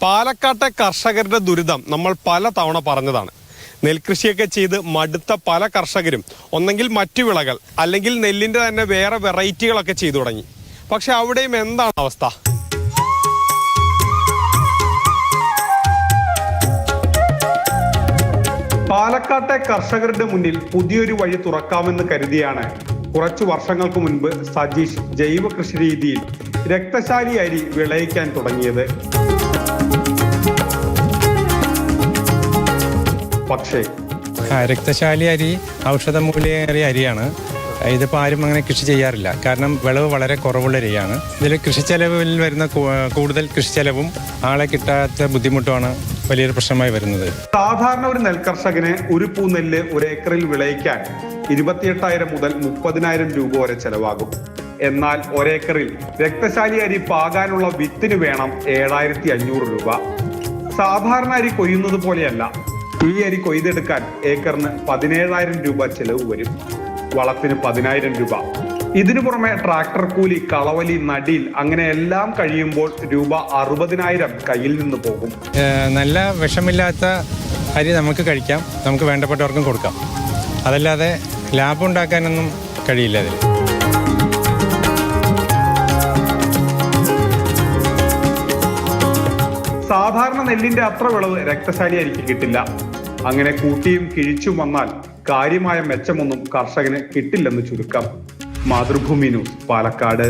പാലക്കാട്ടെ കർഷകരുടെ ദുരിതം നമ്മൾ പല തവണ പറഞ്ഞതാണ്. നെൽകൃഷിയൊക്കെ ചെയ്ത് മടുത്ത പല കർഷകരും ഒന്നെങ്കിൽ മറ്റു വിളകൾ അല്ലെങ്കിൽ നെല്ലിന്റെ തന്നെ വേറെ വെറൈറ്റികളൊക്കെ ചെയ്തു തുടങ്ങി. പക്ഷെ അവിടെയും എന്താണ് അവസ്ഥ? പാലക്കാട്ടെ കർഷകരുടെ മുന്നിൽ പുതിയൊരു വഴി തുറക്കാമെന്ന് കരുതിയാണ് കുറച്ചു വർഷങ്ങൾക്ക് മുൻപ് സജീഷ് ജൈവ കൃഷി രീതിയിൽ രക്തശാലി അരി വിളയിക്കാൻ തുടങ്ങിയത്. പക്ഷേ രക്തശാലി അരി ഔഷധമൂല്യേറിയ അരിയാണ്. ഇതിപ്പോൾ ആരും അങ്ങനെ കൃഷി ചെയ്യാറില്ല. കാരണം വിളവ് വളരെ കുറവുള്ള അരിയാണ്. ഇതിൽ കൃഷിച്ചെലവിൽ വരുന്ന കൂടുതൽ കൃഷിച്ചെലവും ആളെ കിട്ടാത്ത ബുദ്ധിമുട്ടുമാണ് വലിയൊരു പ്രശ്നമായി വരുന്നത്. സാധാരണ ഒരു നെൽകർഷകന് ഒരു പൂനെല്ല് ഒരു ഏക്കറിൽ വിളയിക്കാൻ 28,000 മുതൽ 30,000 രൂപ വരെ ചെലവാകും. എന്നാൽ ഒരേക്കറിൽ രക്തശാലി അരി പാകാനുള്ള വിത്തിന് വേണം 7,500 രൂപ. സാധാരണ അരി കൊയ്യുന്നത് പോലെയല്ല. ഈ അരി കൊയ്തെടുക്കാൻ ഏക്കറിന് 17,000 രൂപ ചെലവ് വരും. വളത്തിന് 10,000 രൂപ. ഇതിനു പുറമെ ട്രാക്ടർ കൂലി, കളവലി, നടീൽ അങ്ങനെ എല്ലാം കഴിയുമ്പോൾ രൂപ 60,000 കയ്യിൽ നിന്ന് പോകും. നല്ല വിഷമില്ലാത്ത അരി നമുക്ക് കഴിക്കാം, നമുക്ക് വേണ്ടപ്പെട്ടവർക്കും കൊടുക്കാം. അതല്ലാതെ ലാഭം ഉണ്ടാക്കാനൊന്നും കഴിയില്ല അതിൽ. സാധാരണ നെല്ലിന്റെ അത്ര വിളവ് രക്തശാലി അരിക്ക് കിട്ടില്ല. അങ്ങനെ കൂട്ടിയും കിഴിച്ചും വന്നാൽ കാര്യമായ മെച്ചമൊന്നും കർഷകന് കിട്ടില്ലെന്ന് ചുരുക്കം. മാതൃഭൂമി ന്യൂസ്, പാലക്കാട്.